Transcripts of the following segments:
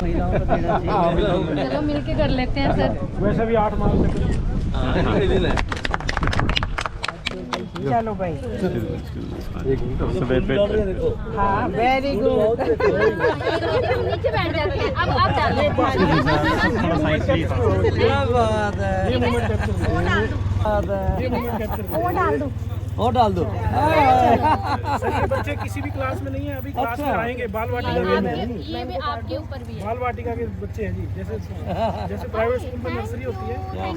चलो मिलके कर लेते हैं सर। वैसे भी 8 मार्च तक। चलो भाई। हाँ वेरी गुड। नीचे बैठ जाते हैं। अब आप डालो। क्या बात है। और डाल दो। ये बच्चे किसी भी क्लास में नहीं है, अभी क्लास में आएंगे। बाल वाटिका ये भी आपके ऊपर भी है। बाल वाटिका के बच्चे हैं जी। जैसे प्राइवेट स्कूल में नर्सरी होती है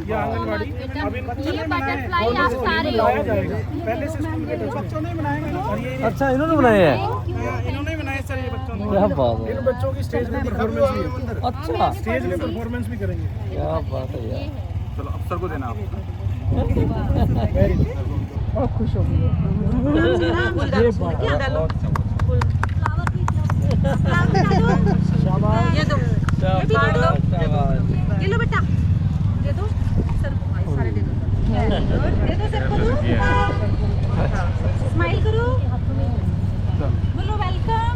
या आंगनवाड़ी, अभी बच्चे ये नहीं बनाए बटरफ्लाई आप सारे बनाया लोग। जाएगा। पहले से स्कूल के बच्चों ने बनाएंगे और ये अच्छा इन्होंने बनाए हैं। इन्होंने ही बनाए सर। ये बच्चों ने, क्या बात है। इन बच्चों की स्टेज में परफॉर्मेंस भी है। अच्छा स्टेज में परफॉर्मेंस भी करेंगे। क्या बात है यार। चलो अफसर को देना आप। बहुत खुश हो गई। ये दो, ये लो बेटा, दे दो सर को, सारे दे दो सर को। स्माइल करो, बोलो वेलकम।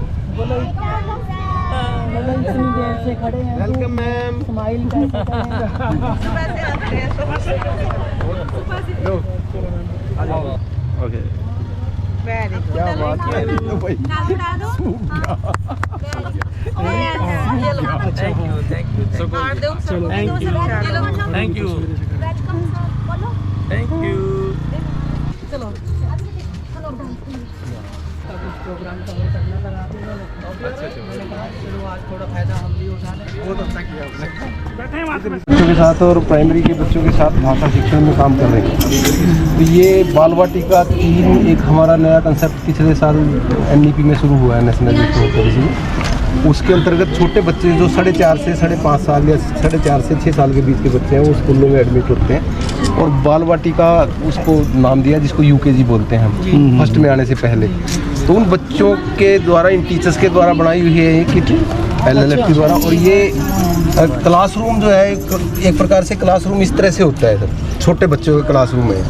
से खड़े हैं। Welcome ma'am. स्माइल कैसे करें? ओके। Very good. क्या बात है। नाम बढ़ा दो। Thank you thank you thank you. चलो प्रोग्राम कवर करना लगा दी मैंने। मैंने कहा चलो आज थोड़ा फायदा हम भी उठा लें। बहुत अच्छा किया आपने। बैठे हैं वहाँ से। बच्चों के साथ और प्राइमरी के बच्चों के साथ भाषा शिक्षण में काम कर रहे हैं। तो ये बाल वाटिका 3 एक हमारा नया कंसेप्ट पिछले साल NEP में शुरू हुआ है, नेशनल पॉलिसी में। उसके अंतर्गत छोटे बच्चे जो 4.5 से 5.5 साल या 4.5 से 6 साल के बीच के बच्चे हैं वो स्कूलों में एडमिट होते हैं और बाल वाटिका उसको नाम दिया जिसको UKG बोलते हैं हम, फर्स्ट में आने से पहले। तो उन बच्चों के द्वारा, इन टीचर्स के द्वारा बनाई हुई है ये किट LLF के द्वारा। और ये क्लासरूम जो है एक प्रकार से क्लासरूम इस तरह से होता है सर, छोटे बच्चों का क्लासरूम है।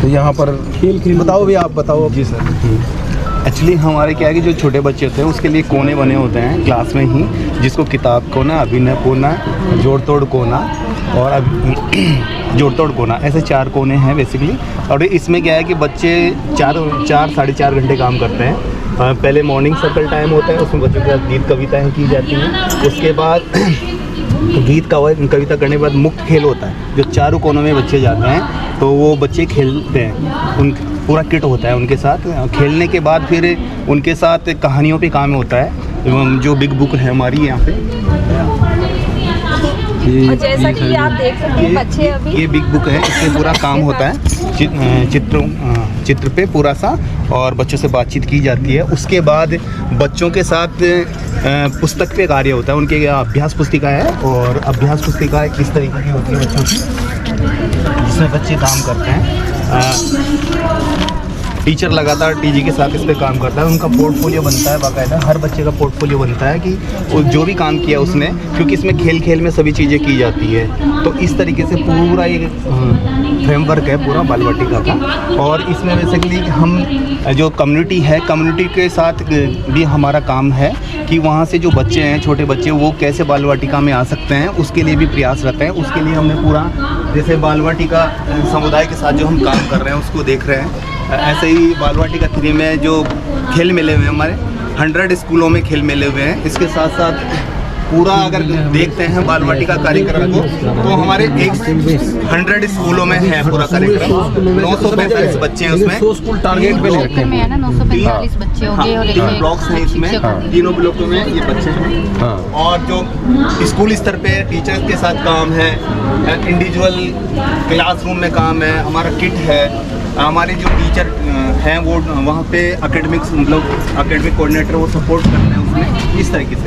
तो यहाँ पर खेल बताओ भी, आप बताओ। जी सर। एक्चुअली हमारे क्या है कि जो छोटे बच्चे होते हैं उसके लिए कोने बने होते हैं क्लास में ही, जिसको किताब कोना, अभिनय कोना, जोड़ तोड़ कोना और जोड़ तोड़ कोना, ऐसे 4 कोने हैं बेसिकली। और इसमें क्या है कि बच्चे 4-4.5 घंटे काम करते हैं। पहले मॉर्निंग सर्कल टाइम होता है, उसमें बच्चों के साथ गीत कविताएँ की जाती हैं। उसके बाद गीत कविता करने के बाद मुक्त खेल होता है, जो 4 कोनों में बच्चे जाते हैं तो वो बच्चे खेलते हैं। उन पूरा किट होता है उनके साथ। खेलने के बाद फिर उनके साथ कहानियों पे काम होता है, जो बिग बुक है हमारी यहाँ पे। और जैसा कि आप देख सकते हैं बच्चे अभी ये बिग बुक है, इसमें पूरा काम होता है चित्र पे पूरा सा, और बच्चों से बातचीत की जाती है। उसके बाद बच्चों के साथ पुस्तक पे कार्य होता है। उनके अभ्यास पुस्तिका है और अभ्यास पुस्तिका किस तरीके की होती है बच्चों की, जिसमें बच्चे काम करते हैं। टीचर लगातार TG के साथ इस पे काम करता है। उनका पोर्टफोलियो बनता है बाकायदा, हर बच्चे का पोर्टफोलियो बनता है कि वो जो भी काम किया उसने, क्योंकि इसमें खेल खेल में सभी चीज़ें की जाती है। तो इस तरीके से पूरा ये फ्रेमवर्क है पूरा बाल वाटिका का। और इसमें बेसिकली हम जो कम्युनिटी है, कम्युनिटी के साथ भी हमारा काम है कि वहाँ से जो बच्चे हैं, छोटे बच्चे, वो कैसे बाल वाटिका में आ सकते हैं, उसके लिए भी प्रयास रहते हैं। उसके लिए हमने पूरा, जैसे बाल वाटिका समुदाय के साथ जो हम काम कर रहे हैं उसको देख रहे हैं, ऐसे ही बाल वाटिका 3 में जो खेल मिले हुए हैं हमारे 100 स्कूलों में खेल मिले हुए हैं। इसके साथ साथ पूरा अगर देखते हैं बाल वाटिका कार्यक्रम को तो हमारे 100 स्कूलों में है पूरा कार्यक्रम। 945 बच्चे हैं उसमें। 100 स्कूल टारगेट पे ले रखे हैं। 945 बच्चे होंगे और 3 ब्लॉक्स हैं इसमें, 3 ब्लॉकों में ये बच्चे हैं। और जो स्कूल स्तर पे टीचर्स के साथ काम है, इंडिविजुअल क्लासरूम में काम है, हमारा किट है, हमारे जो टीचर हैं वो वहाँ पे एकेडमिक्स, मतलब एकेडमिक कोऑर्डिनेटर वो सपोर्ट करते हैं उसमें, इस तरीके से।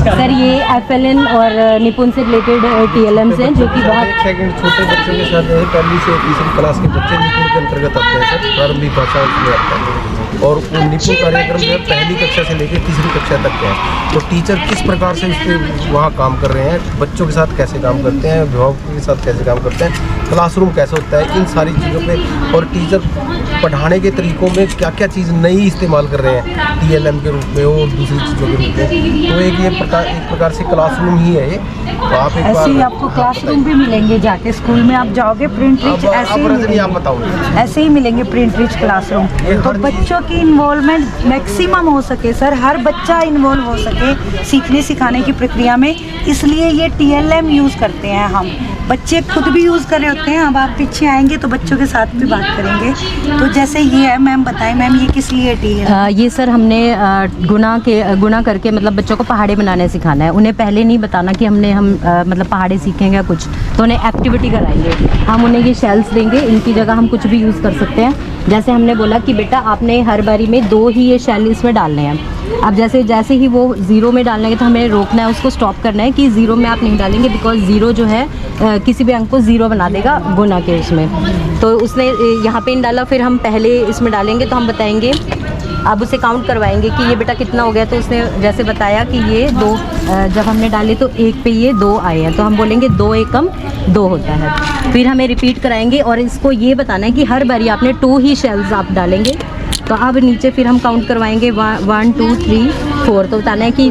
सर ये FLN और निपुण से रिलेटेड TLMs हैं जो कि बहुत सेकंड छोटे बच्चों के साथ 1 से 3 क्लास के बच्चे निपुण के अंतर्गत आते हैं सर, प्रारंभिक भाषा उसमें आता है। और वो निपुण कार्यक्रम जो है पहली कक्षा से लेकर तीसरी कक्षा तक है। तो टीचर किस प्रकार से इस पर वहाँ काम कर रहे हैं, बच्चों के साथ कैसे काम करते हैं, अभिभावकों के साथ कैसे काम करते हैं, क्लासरूम कैसा होता है, इन सारी चीज़ों पे, और टीचर पढ़ाने के तरीकों में क्या क्या चीज़ नई इस्तेमाल कर रहे हैं TLM के रूप में और दूसरी चीज़ों के रूप में। तो एक प्रकार से क्लासरूम ही है ये। तो आप एक ऐसे ही बार आपको क्लासरूम भी मिलेंगे, जाके स्कूल में आप जाओगे प्रिंट रिच ऐसे ही मिलेंगे। आप बताओ। ऐसे ही मिलेंगे प्रिंट रिच क्लासरूम। तो बच्चों की इन्वॉल्वमेंट मैक्सिमम हो सके सर, हर बच्चा इन्वॉल्व हो सके सीखने सिखाने की प्रक्रिया में, इसलिए ये TLM यूज़ करते हैं हम। बच्चे खुद भी यूज़ कर रहे होते हैं। अब आप पीछे आएंगे तो बच्चों के साथ भी बात करेंगे। तो जैसे ये है, मैम बताएं मैम ये किस लिए TLM? ये सर हमने गुना करके मतलब बच्चों को पहाड़े बनाने सिखाना है। उन्हें पहले नहीं बताना कि हम मतलब पहाड़े सीखेंगे या कुछ, तो उन्हें एक्टिविटी कराएंगे। हम उन्हें ये शेल्स देंगे, इनकी जगह हम कुछ भी यूज़ कर सकते हैं। जैसे हमने बोला कि बेटा आपने हर बारी में 2 ही ये शेल इसमें डालने हैं। अब जैसे ही वो 0 में डालने तो हमें रोकना है, उसको स्टॉप करना है कि 0 में आप नहीं डालेंगे, बिकॉज 0 जो है किसी भी अंक को 0 बना देगा गुना के उसमें। तो उसने यहाँ पे इन डाला, फिर हम पहले इसमें डालेंगे तो हम बताएंगे, अब उसे काउंट करवाएंगे कि ये बेटा कितना हो गया। तो उसने जैसे बताया कि ये 2 जब हमने डाले तो 1 पे ये 2 आए हैं, तो हम बोलेंगे 2 एकम 2 होता है। फिर हमें रिपीट कराएंगे और इसको ये बताना है कि हर बारी आपने 2 ही शेल्स आप डालेंगे। तो अब नीचे फिर हम काउंट करवाएंगे 1 2 3 4, तो बताना है कि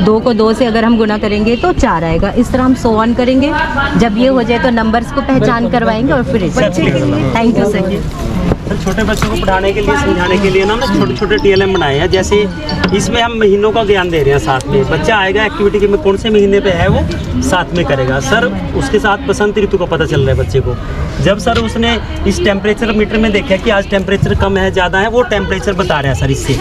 2 को 2 से अगर हम गुना करेंगे तो 4 आएगा। इस तरह हम सो ऑन करेंगे। जब ये हो जाए तो नंबर्स को पहचान करवाएंगे और फिर थैंक यू सर। छोटे बच्चों को पढ़ाने के लिए, समझाने के लिए ना छोटे छोटे TLM बनाए हैं। जैसे इसमें हम महीनों का ज्ञान दे रहे हैं साथ में। बच्चा आएगा एक्टिविटी के में कौन से महीने पे है वो साथ में करेगा सर। उसके साथ बसंत ऋतु का पता चल रहा है बच्चे को। जब सर उसने इस टेम्परेचर मीटर में देखा कि आज टेम्परेचर कम है ज़्यादा है, वो टेम्परेचर बता रहा है सर इससे।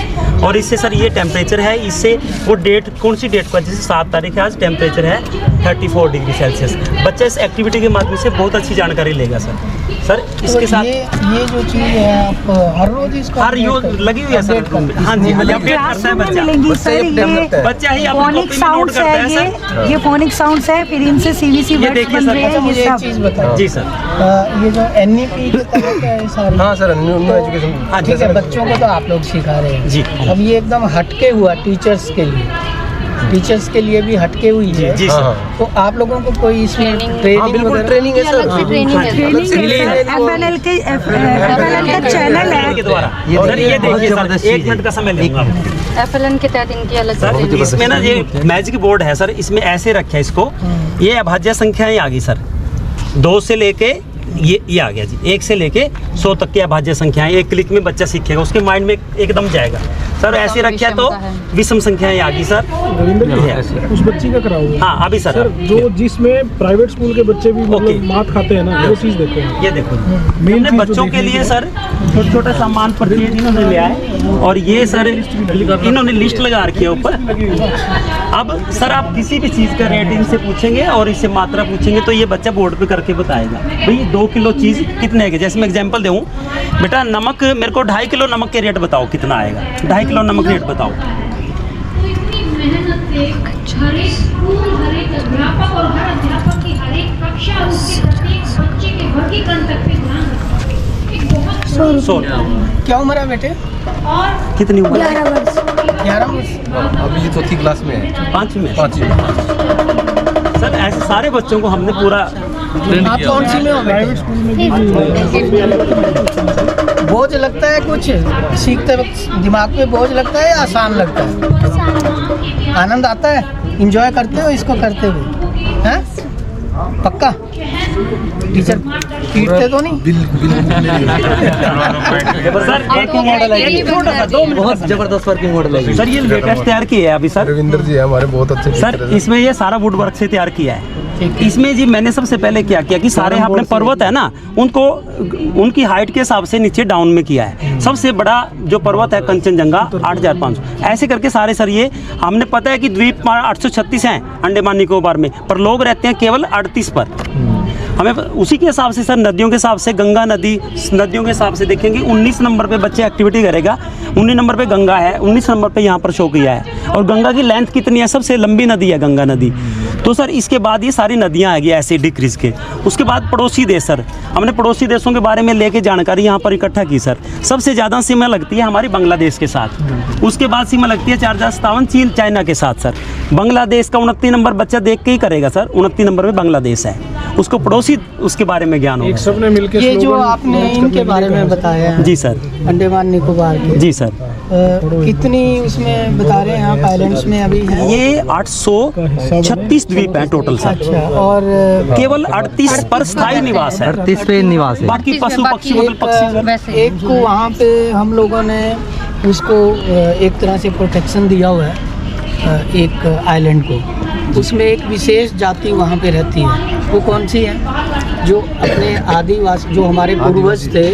और इससे सर ये टेम्परेचर है, इससे वो डेट कौन सी डेट को, जैसे 7 तारीख है आज, टेम्परेचर है 34 डिग्री सेल्सियस। बच्चा इस एक्टिविटी के माध्यम से बहुत अच्छी जानकारी लेगा सर इसके साथ ये जो चीज़ है आप हर रोज इसको हर रोज लगी हुई है सर। हाँ जी, अपडेट करता है बच्चा। मिलेंगी सर, ये बच्चा ही फोनिक साउंड्स है, ये फोनिक साउंड्स है, फिर इनसे CVC वर्ड्स बन रहे हैं। मुझे एक चीज़ बताओ जी सर, ये जो NEP की तरह का है सारी। हाँ सर, न्यू एजुकेशन। हाँ ठीक है, बच्चों को तो आप लोग सिखा रहे हैं जी। अब ये एकदम हटके हुआ टीचर्स के लिए, टीचर्स के लिए भी हटके हुई है जी सर। तो आप लोगों को कोई इसमें ट्रेनिंग बिल्कुल ट्रेनिंग है सर। FNL का चैनल है के द्वारा सर। ये देखिए सर, 1 मिनट का समय लूंगा। FLN के तहत इनकी अलग सर इसमें ना ये मैजिक बोर्ड है सर, इसमें ऐसे रखे है इसको। ये अभाज्य संख्याएं आ गई सर, 2 से लेके ये आ गया जी, 1 से लेके 100 तक की अभाज्य संख्याएं। एक क्लिक में बच्चा सीखेगा, उसके माइंड में एकदम जाएगा सर। ऐसे रखा तो विषम संख्याएं आ गई सर। उस बच्ची का कराओ। हाँ अभी सर, जो जिसमें प्राइवेट स्कूल के बच्चे भी मतलब मात खाते हैं ना, वो चीज़ देखो। ये देखो हमने बच्चों के लिए सर छोटे छोटे सामान परचेज इन्होंने ले आए, और ये सर इन्होंने लिस्ट लगा रखी है ऊपर। अब सर आप किसी भी चीज़ का रेट इनसे पूछेंगे और इससे मात्रा पूछेंगे तो ये बच्चा बोर्ड पे करके बताएगा भाई 2 किलो चीज़ कितने के। जैसे मैं एग्जांपल दूँ, बेटा नमक मेरे को 2.5 किलो नमक के रेट बताओ कितना आएगा, 2.5 किलो नमक रेट बताओ। क्या उम्र है बेटे? कितनी उम्र? 11 वर्ष। अभी ये 4थी क्लास में है। 5वीं में। 5वीं सर ऐसे सारे बच्चों को हमने पूरा। आप कौन सी में हो बेटे? बोझ लगता है कुछ सीखते वक्त, दिमाग पे बोझ लगता है या आसान लगता है? आनंद आता है, इंजॉय करते हो इसको करते हुए हैं? पक्का? टीचर पीटते तो नहीं? सर एक मॉडल है, छोटा सा 2 मिनट, बहुत जबरदस्त वर्किंग मॉडल है सर। ये लेटेस्ट तैयार किया है अभी सर। रविंद्र जी हमारे बहुत अच्छे सर, इसमें ये सारा वुड वर्क से तैयार किया है। इसमें जी मैंने सबसे पहले क्या किया कि सारे अपने पर्वत है ना, उनको उनकी हाइट के हिसाब से नीचे डाउन में किया है। सबसे बड़ा जो पर्वत है कंचनजंगा 8500, ऐसे करके सारे सर ये हमने पता है कि द्वीप 836 हैं अंडमान निकोबार में, पर लोग रहते हैं केवल 38 पर। हमें उसी के हिसाब से सर नदियों के हिसाब से गंगा नदी, नदियों के हिसाब से देखेंगे 19 नंबर पे बच्चे एक्टिविटी करेगा, 19 नंबर पे गंगा है, 19 नंबर पे यहाँ पर शो किया है। और गंगा की लेंथ कितनी है, सबसे लंबी नदी है गंगा नदी। तो सर इसके बाद ये सारी नदियाँ आएगी ऐसे डिक्रीज के। उसके बाद पड़ोसी देश सर, हमने पड़ोसी देशों के बारे में लेके जानकारी यहाँ पर इकट्ठा की सर। सबसे ज़्यादा सीमा लगती है हमारी बांग्लादेश के साथ, उसके बाद सीमा लगती है 457 चीन चाइना के साथ सर। बांग्लादेश का 29 नंबर बच्चा देख के ही करेगा सर, 29 नंबर में बांग्लादेश है, उसको पड़ोसी उसके बारे में ज्ञान होगा। सबने मिलकर ये जो आपने इनके बारे में बताया है, जी सर, अंडमान निकोबार के, जी सर, कितनी उसमें बता रहे हैं आप आइलैंड्स में अभी हैं? ये 836 द्वीप हैं टोटल सर। अच्छा, और केवल 38 पर स्थायी निवास है, 38 पे निवास है। बाकी पशु पक्षी मतलब पक्षी एक को वहाँ पे हम लोगों ने उसको एक तरह से प्रोटेक्शन दिया हुआ है, एक आइलैंड को। उसमें एक विशेष जाति वहाँ पे रहती है, वो कौन सी है? जो अपने आदिवासी, जो हमारे पूर्वज थे,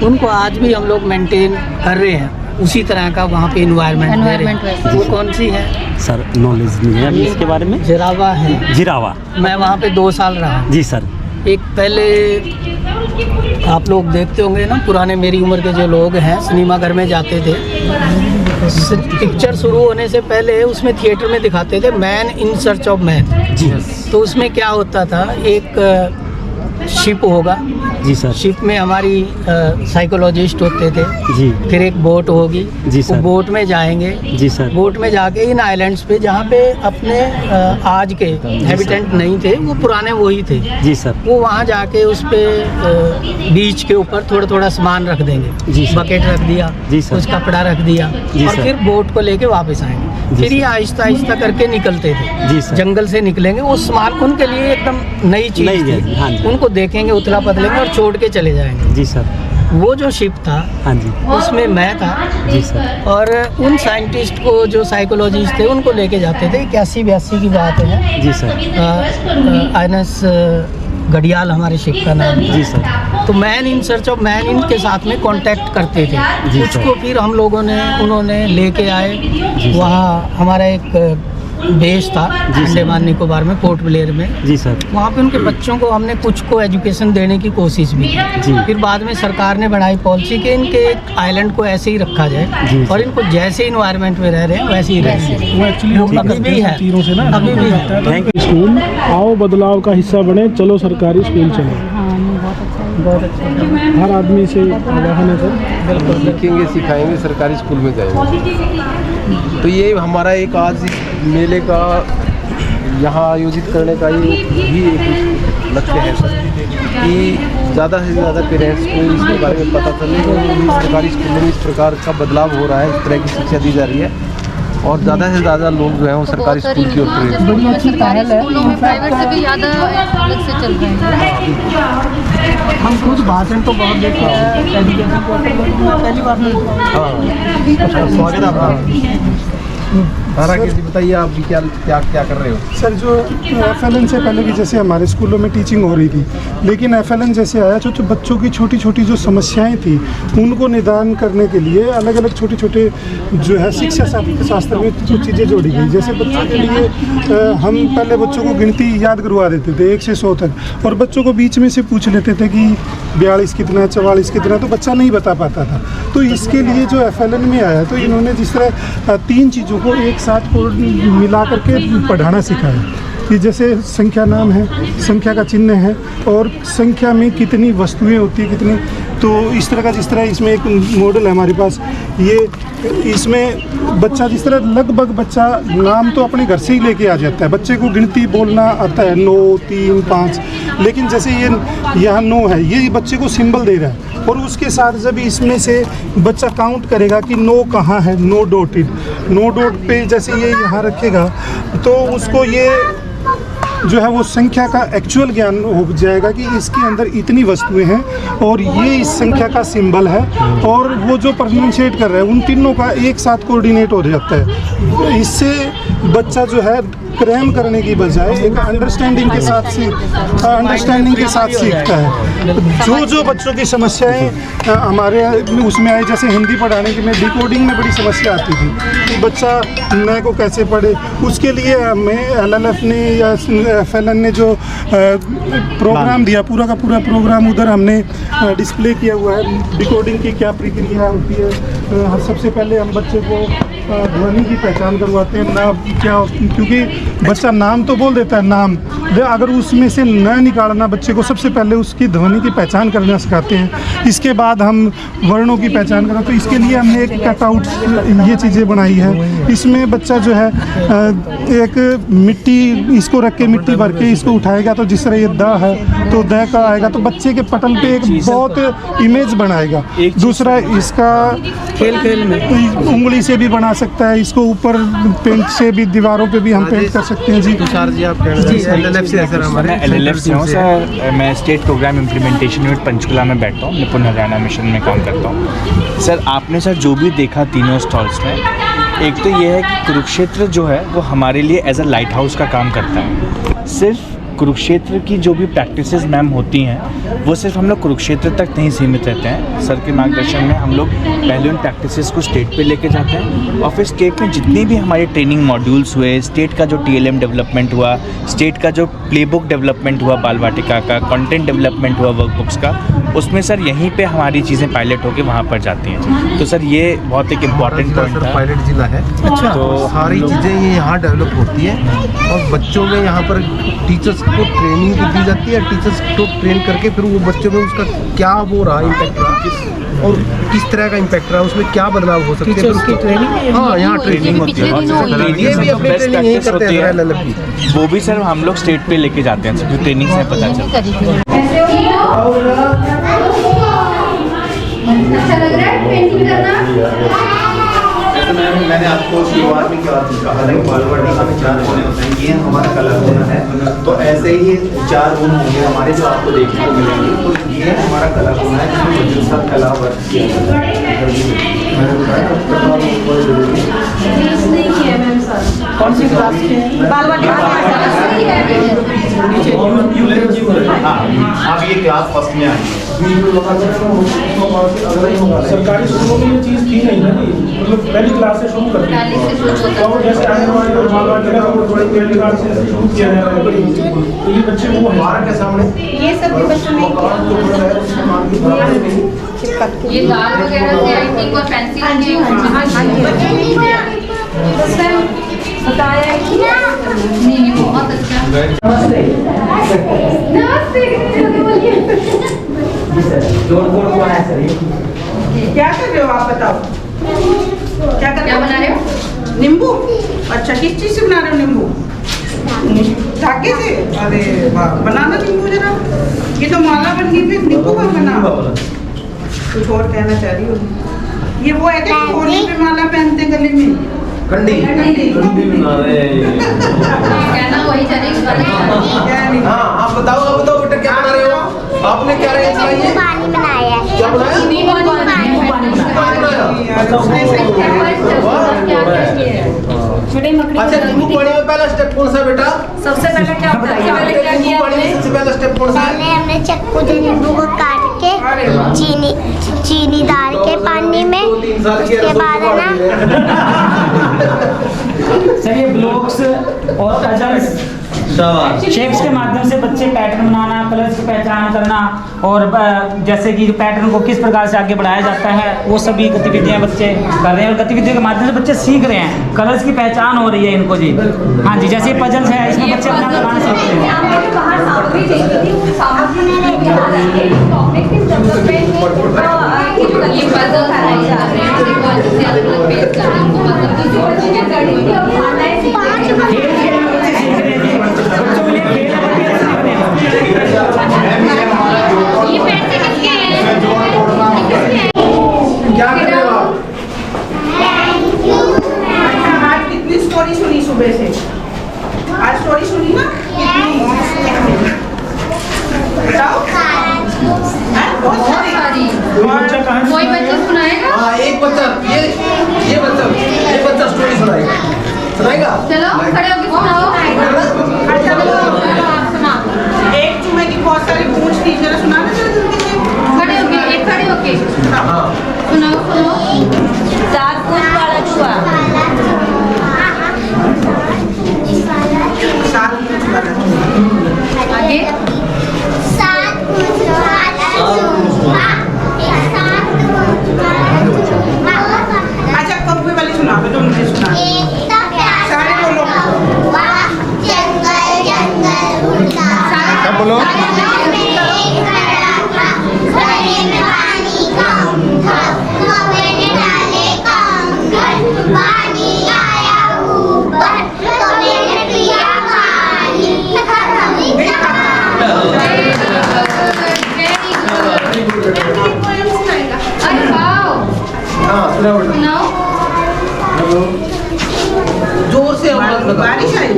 उनको आज भी हम लोग मेंटेन कर रहे हैं, उसी तरह का वहाँ पे इन्वायरमेंट दे रहे हैं। वो कौन सी है सर? नॉलेज नहीं है अभी इसके बारे में। जिरावा है, जिरावा। मैं वहाँ पे 2 साल रहा। जी सर। एक पहले आप लोग देखते होंगे ना, पुराने मेरी उम्र के जो लोग हैं सिनेमा घर में जाते थे, पिक्चर शुरू होने से पहले उसमें थिएटर में दिखाते थे man in search of man. जी। तो उसमें क्या होता था, एक शिप होगा, जी सर। शिप में हमारी साइकोलॉजिस्ट होते थे, जी। फिर एक बोट होगी, जी सर। वो बोट में जाएंगे, जी सर। बोट में जाके इन आइलैंड्स पे जहाँ पे अपने आज के हैबिटेंट नहीं थे, वो पुराने वही थे, जी सर। वो वहाँ जाके उस पे बीच के ऊपर थोड़ा थोड़ा सामान रख देंगे। जी सर। बकेट रख दिया, जी सर। कुछ कपड़ा रख दिया, जी और सर। फिर बोट को लेके वापस आएंगे। फिर ये आहिस्ता आहिस्ता करके निकलते थे, जी सर। जंगल से निकलेंगे, वो सामान उनके लिए एकदम नई चीज नई थी। चीज़, हाँ जी। उनको देखेंगे, उतला पतलेंगे और छोड़ के चले जाएंगे। जी सर। वो जो शिप था, हाँ जी। उसमें मैं था, जी सर। और उन साइंटिस्ट को जो साइकोलॉजिस्ट थे उनको लेके जाते थे। 81-82 की बात है। जी सर। आइनस घड़ियाल हमारे शिप का नाम था। जी सर। तो man in search of man इनके साथ में कांटेक्ट करते थे। जी कुछ सर। को फिर हम लोगों ने, उन्होंने लेके आए। वहाँ हमारा एक बेस था अंडमान निकोबार में, पोर्ट ब्लेयर में। जी सर। वहाँ पे उनके बच्चों को हमने कुछ को एजुकेशन देने की कोशिश भी जी। की। फिर बाद में सरकार ने बनाई पॉलिसी कि इनके आइलैंड को ऐसे ही रखा जाए, जी। और इनको जैसे इन्वायरमेंट में रह रहे हैं वैसे ही रहेंगे। वो एक्चुअली अभी भी है, तीरों से ना अभी भी है। Thank you. स्कूल आओ बदलाव का हिस्सा बने, चलो सरकारी स्कूल चलो। बहुत अच्छा। हर आदमी से आह्वान है सर। सीखेंगे सिखाएंगे, सरकारी स्कूल में जाएंगे। तो ये हमारा एक आज इस मेले का यहाँ आयोजित करने का ये भी एक लक्ष्य है सर, कि ज़्यादा से ज़्यादा पेरेंट्स को इसके बारे में पता चले कि सरकारी स्कूलों में इस प्रकार का बदलाव हो रहा है, इस तरह की शिक्षा दी जा रही है, और ज़्यादा से ज़्यादा लोग जो हैं वो सरकारी स्कूल की ओर प्रेरित हैं। बड़ी अच्छी पहल है। प्राइवेट से भी ज़्यादा अलग से चल रहे हैं। हम खुद भाषण तो बहुत देते हैं एजुकेशन को, मैं पहली बार नहीं। हाँ, स्वागत है आपका। राकेश जी बताइए, आप भी क्या क्या क्या कर रहे हो? सर, जो FLN से पहले भी जैसे हमारे स्कूलों में टीचिंग हो रही थी, लेकिन FLN जैसे आया तो बच्चों की छोटी छोटी जो समस्याएं थी उनको निदान करने के लिए अलग अलग छोटे छोटे जो है शिक्षा शास्त्र में कुछ चीज़ें जोड़ी गई। जैसे बच्चों के लिए हम पहले बच्चों को गिनती याद करवा देते थे 1 से 100 तक, और बच्चों को बीच में से पूछ लेते थे कि 42 कितना, 44 कितना, तो बच्चा नहीं बता पाता था। तो इसके लिए जो FLN में आया, तो इन्होंने जिस तरह 3 चीज़ों को एक साथ को मिला करके पढ़ाना सिखाया, कि जैसे संख्या नाम है, संख्या का चिन्ह है, और संख्या में कितनी वस्तुएं होती है, कितनी, तो इस तरह का, जिस तरह इसमें एक मॉडल है हमारे पास, ये इसमें बच्चा जिस तरह लगभग बच्चा नाम तो अपने घर से ही लेके आ जाता है, बच्चे को गिनती बोलना आता है 9, 3, 5, लेकिन जैसे ये यहाँ 9 है, ये बच्चे को सिंबल दे रहा है, और उसके साथ जब इसमें से बच्चा काउंट करेगा कि 9 कहाँ है, 9 डॉटेड, 9 डॉट पे जैसे ये यहाँ रखेगा, तो उसको ये जो है वो संख्या का एक्चुअल ज्ञान हो जाएगा कि इसके अंदर इतनी वस्तुएं हैं और ये इस संख्या का सिंबल है, और वो जो प्रोनाउंशिएट कर रहा है उन तीनों का एक साथ कोऑर्डिनेट हो जाता है। इससे बच्चा जो है क्रैम करने की बजाय एक अंडरस्टैंडिंग के साथ सीखता है। जो बच्चों की समस्याएं हमारे उसमें आई, जैसे हिंदी पढ़ाने की में डिकोडिंग में बड़ी समस्या आती थी कि बच्चा नए को कैसे पढ़े, उसके लिए हमें LLF ने या FLN ने जो प्रोग्राम दिया, पूरा का पूरा प्रोग्राम उधर हमने डिस्प्ले किया हुआ है। डिकोडिंग की क्या प्रक्रिया होती है, सबसे पहले हम बच्चे को ध्वनि की पहचान करवाते हैं ना क्या, क्योंकि बच्चा नाम तो बोल देता है नाम, अगर उसमें से न निकालना बच्चे को, सबसे पहले उसकी ध्वनि की पहचान करना सिखाते हैं। इसके बाद हम वर्णों की पहचान करना, तो इसके लिए हमने एक कटआउट ये चीज़ें बनाई है। इसमें बच्चा जो है एक मिट्टी इसको रख के मिट्टी भर के इसको उठाएगा, तो जिस तरह ये द है तो द का आएगा, तो बच्चे के पटल पे एक बहुत इमेज बनाएगा। दूसरा इसका खेल खेल में उंगली से भी बना सकता है, इसको ऊपर पेंट से भी, दीवारों पे भी हम पेंट कर सकते हैं। जी तुषार जी, आप LLF से सर हमारे LLF से हूँ सर। मैं state programme implementation unit Panchkula में बैठता हूँ, निपुण हरियाणा मिशन में काम करता हूँ। सर आपने सर जो भी देखा तीनों स्टॉल्स में, एक तो ये है कि कुरुक्षेत्र जो है वो हमारे लिए एज अ लाइट हाउस का काम करता है। सिर्फ कुरुक्षेत्र की जो भी प्रैक्टिसेस मैम होती हैं वो सिर्फ हम लोग कुरुक्षेत्र तक नहीं सीमित रहते हैं। सर के मार्गदर्शन में हम लोग पहले उन प्रैक्टिसेस को स्टेट पे लेके जाते हैं, और फिर स्टेट में जितने भी हमारे ट्रेनिंग मॉड्यूल्स हुए, स्टेट का जो TLM डेवलपमेंट हुआ, स्टेट का जो प्लेबुक डेवलपमेंट हुआ बाल वाटिका का, कंटेंट डेवलपमेंट हुआ वर्कबुक्स का, उसमें सर यहीं पे हमारी चीज़ें पायलट होकर वहाँ पर जाती हैं। तो सर ये बहुत एक इम्पॉर्टेंट पॉइंट था। पायलट जिला है, अच्छा, तो सारी चीज़ें ये यहाँ डेवलप होती है, और बच्चों में यहाँ पर टीचर्स को ट्रेनिंग भी दी जाती है। टीचर्स को ट्रेन करके फिर वो बच्चों में उसका क्या वो रहा इम्पैक्ट रहा, और किस तरह का इम्पैक्ट रहा, उसमें क्या बदलाव हो सकते हैं, उसकी ट्रेनिंग। हाँ यहाँ ट्रेनिंग होती है, ये भी अपनी ट्रेनिंग यहीं करते हैं LLF की। वो भी सर हम लोग स्टेट पे लेके जाते हैं, जो ट्रेनिंग से पता चलता है। अच्छा लग रहा है पेंटिंग करना? मैंने आपको शुरुआत में क्या कहा था कि बालवाटिका में 4 कोने होते हैं, ये हमारा कला कोना है। तो ऐसे ही 4 रूम होंगे हमारे जो आपको देखने को मिलेंगे। तो ये हमारा कला कोना है जिसमें बच्चों के साथ कला वर्क किया जाता है। कौन सी क्लास के? हाँ, अब ये क्लास फर्स्ट में आई। सरकारी स्कूलों में ये चीज़ थी नहीं ना, मतलब पहली क्लास से शुरू करती है। तो जैसे आंगनवाड़ी और बालवाटिका को थोड़ी पहली क्लास से शुरू किया जा रहा है, तो ये बच्चे वो हमारा के सामने ये सब बच्चों में ये दाग वगैरह से आई थिंक, और पेंसिल बताया कि नहीं बहुत अच्छा। क्या कर रहे हो आप, बताओ क्या बना रहे हो? नींबू। अच्छा, किस चीज से बना रहे हो नींबू? धागे से? अरे वाह, बनाना नींबू जरा। ये तो माला बन गई, फिर नींबू का बना। कुछ और कहना चाह रही हो? ये वो है कि होली पे माला पहनते गले में, कंडी कहना वही चलेगा। हाँ आप बताओ बेटा क्या बना रहे हो? आपने क्या रहे हैं? पानी बनाया है। क्या बनाया? अच्छा, नींबू पानी में पहला स्टेप कौन सा बेटा? सबसे पहले क्या नींबू पानी में सबसे पहला स्टेप कौन सा है? पहले हमने चक्कू से नींबू को काट के चीनी डाल के पानी में, उसके बाद है ना सर ये ब्लॉक्स और पजल्स शेप्स के माध्यम से बच्चे पैटर्न बनाना, कलर्स की पहचान करना, और जैसे कि पैटर्न को किस प्रकार से आगे बढ़ाया जाता है, वो सभी गतिविधियां बच्चे कर रहे हैं, और गतिविधियों के माध्यम से बच्चे सीख रहे हैं। कलर्स की पहचान हो रही है इनको जी। हाँ जी, जैसे पजल्स है, इसमें बच्चे अपना बनाना सीखते हैं। ये पजल कराई जा रहे हैं, देखो अच्छे से अलग पेज कर रहे हैं, वो मतलब किसी बच्चे के ये पैसे किसके हैं? क्या कर रहे हो आप? आज कितनी स्टोरी सुनी सुबह से? आज स्टोरी सुनी ना? बताओ। बहुत सारी। कोई बच्चा सुनाएगा? हाँ, एक बच्चा, ये बच्चा स्टोरी सुनाएगा। चलो खड़े होके सुनाओ। एक चूहे की बहुत सारी पूंछ थी, जरा सुनाना जरा जल्दी से। खड़े होके हाँ सुनाओ। 7 पूंछ वाला चूहा। 7 पूंछ वाला। आगे 7 पूंछ वाला चूहा, एक 7 पूंछ वाला चूहा। अच्छा, कौवे वाली सुना दो जो मुझे पानी आया ऊपर तो मैंने पिया पानी जोर से बारिश आई।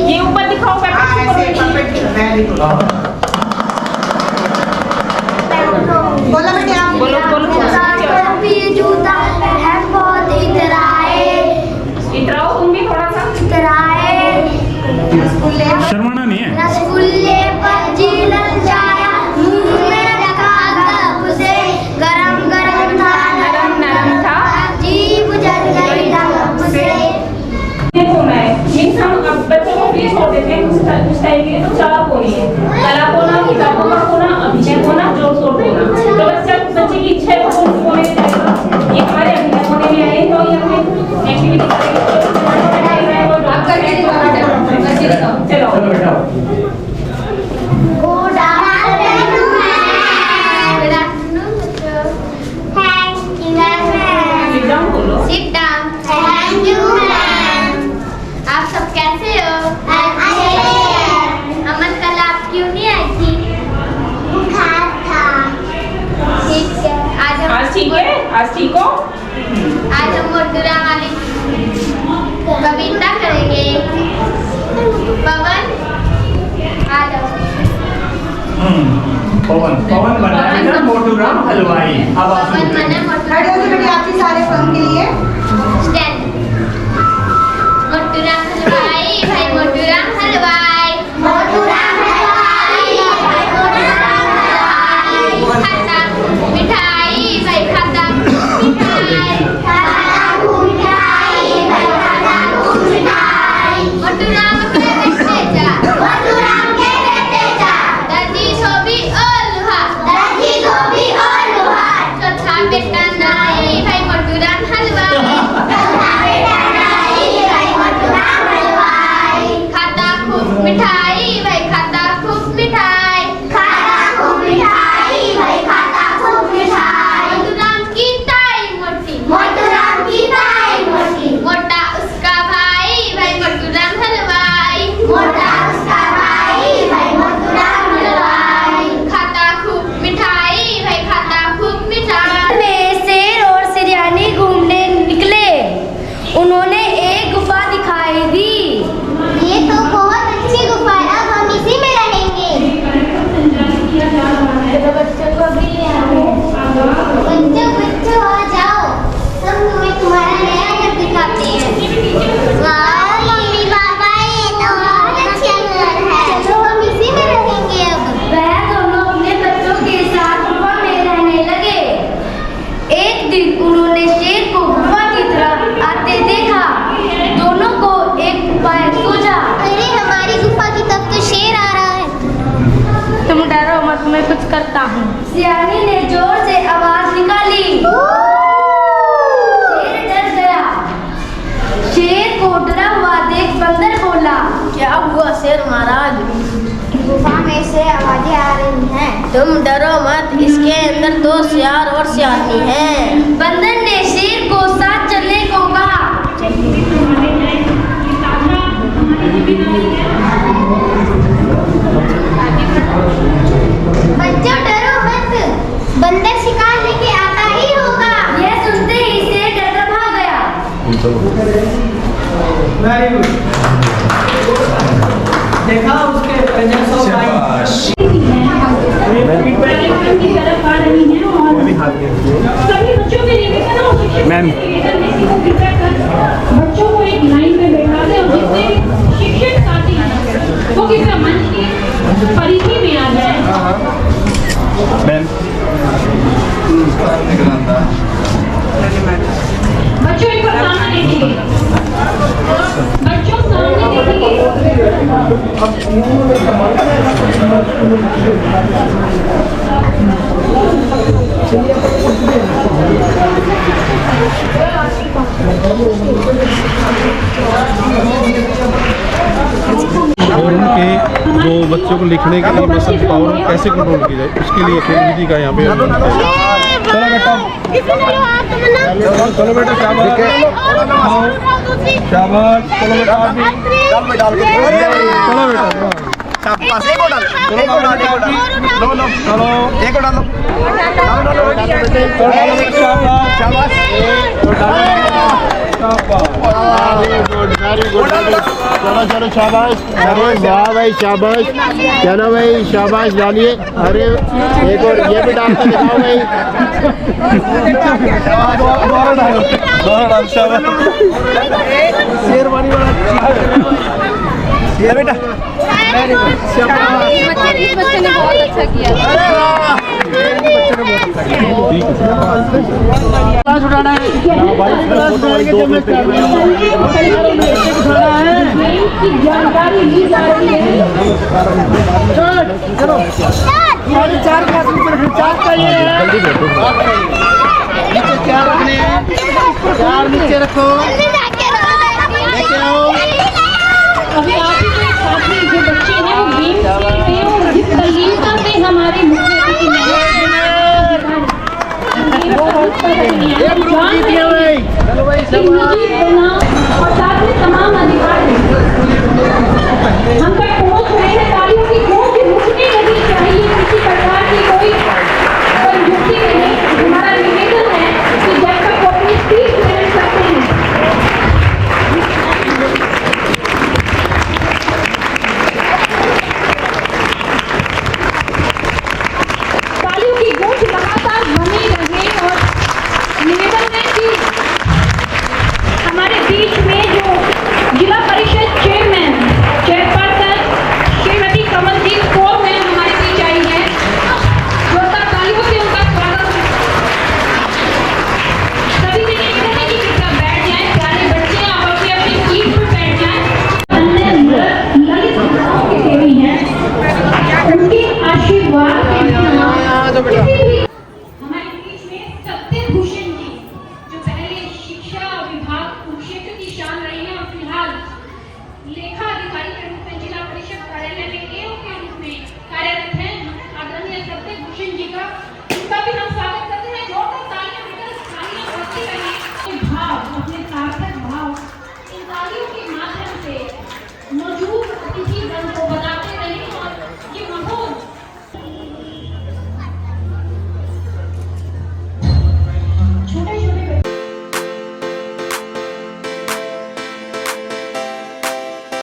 ये ऊपर दिखाओ बोलो बेटे आप बोलो जूता है बहुत इतराए इतराओ तुम भी थोड़ा सा शर्माना नहीं है रसगुल्ले पर जी लग जाया मुंह में रखा कब से गरम गरम था नरम था जीभ जल गई दम से ये होना है मीन्स हम अब बच्चों को फ्री छोड़ देते हैं कुछ टाइम के लिए तो चालाक होनी है चालाक होना किताबों का होना अभिनय होना जोर शोर होना तो बच्चे की इच्छा है वो होने में जाएगा ये हमारे अभिनय होने में आए तो ये हमें एक्टिविटी चलो बेटा Good afternoon, ma'am. Good afternoon, sir. Thank you, ma'am. Sit down बोलो Sit down. Thank you, ma'am. आप सब कैसे हो? अच्छे हैं। अमन कल आप क्यों नहीं आई थी? बुखार था। ठीक है। आज ठीक है आज ठीक हो आज हम मोटूरा वाली कविता करेंगे। पवन आ जाओ। पवन बनाएगा मोटूराम हलवाई। अब आप पवन बना मोटूरा खड़े हो जाओ बेटे आपके सारे फॉर्म के लिए स्टैंड। मोटूराम हलवाई भाई मोटूराम हलवाई मोटूराम हलवाई भाई मोटूराम हलवाई खाता मिठाई भाई खाता मिठाई खाता मिठाई भाई खाता मिठाई मोटूराम के बेटे जा मोटूराम के बेटे जा दर्जी धोबी और लोहार दर्जी धोबी और लोहार चौथा बेटा नाई भाई मोटूराम हलवाई चौथा बेटा नाई भाई मोटूराम हलवाई खाता खूब मिठाई भाई खाता खूब मिठाई खाता खूब मिठाई भाई खाता खूब मिठाई मोटूराम की ताई मोटी मोटूराम की ताई मोटी मोटा उसका भाई भाई मोटूराम हलवाई मोटा उसका भाई भाई मोटूराम हलवाई खाता खूब मिठाई भाई खाता खूब मिठाई में शेर और सिरयानी घूमने निकले उन्होंने एक गुफा दिखाई दी ये तो बहुत अच्छी गुफा है अब हम इसी में रहेंगे बच्चों को भी ले बच्चों आ जाओ हम तुम्हें तुम्हारा नया घर दिखाते हैं वाह मम्मी पापा ये तो बहुत अच्छा घर है चलो हम इसी में रहेंगे अब वह दोनों अपने बच्चों के साथ गुफा में रहने लगे एक दिन उन्होंने शेर को गुफा की तरफ आते देखा दोनों को एक उपाय सूझा अरे हमारी गुफा की तरफ तो शेर आ रहा है तुम डरो मत मैं कुछ करता हूँ सियानी ने जोर से आवाज निकाली शेर डर गया शेर को डरा हुआ देख बंदर बोला क्या हुआ शेर महाराज गुफा में से आवाजें आ रही हैं तुम डरो मत इसके अंदर दो सियार और सियानी हैं बंदर ने शेर को साथ चलने को कहा बच्चों डरो मत बंदर शिकार लेके आता ही होगा यह सुनते ही शेर डरकर भाग गया वेरी गुड। देखा उसके प्रेजेंस ऑफ माइंड। की तरफ आ रही हैं और सभी बच्चों के रिवीजन और शिक्षक के निवेदन को कृपया कर बच्चों को एक लाइन में बैठा दें और जितने शिक्षक साथी हैं वो कृपया मंच की परिधि में आ जाए बच्चों एक बार सामने देखिए बच्चों सामने और उनके जो बच्चों को लिखने के लिए मसल पावर कैसे कंट्रोल की जाए उसके लिए खेल विधि का यहाँ पे चलो बेटा शाबाश शाबाश चलो बेटा आप भी चलो बेटा शाबाश एक और डाल चलो एक और डालो शाबाश चलो शाबाश। अरे वाह भाई शाबाश। चलो भाई शाबाश डालिए। अरे एक और ये भी डाल के दिखाओ भाई। शेरवानी वाला ये बेटा बच्चे ने बहुत अच्छा किया। उठाना है जानकारी ली जा रही है। चलो 4.5 क्लास ऊपर 4 चाहिए नीचे 4 रखने हैं 4 नीचे रखो लेके आओ। अभी आप ही के साथी जो बच्चे हैं वो गेम खेलते हैं और जिस तल्लीनता से हमारे मुख्य अतिथि और साथ में तमाम अधिकारी हम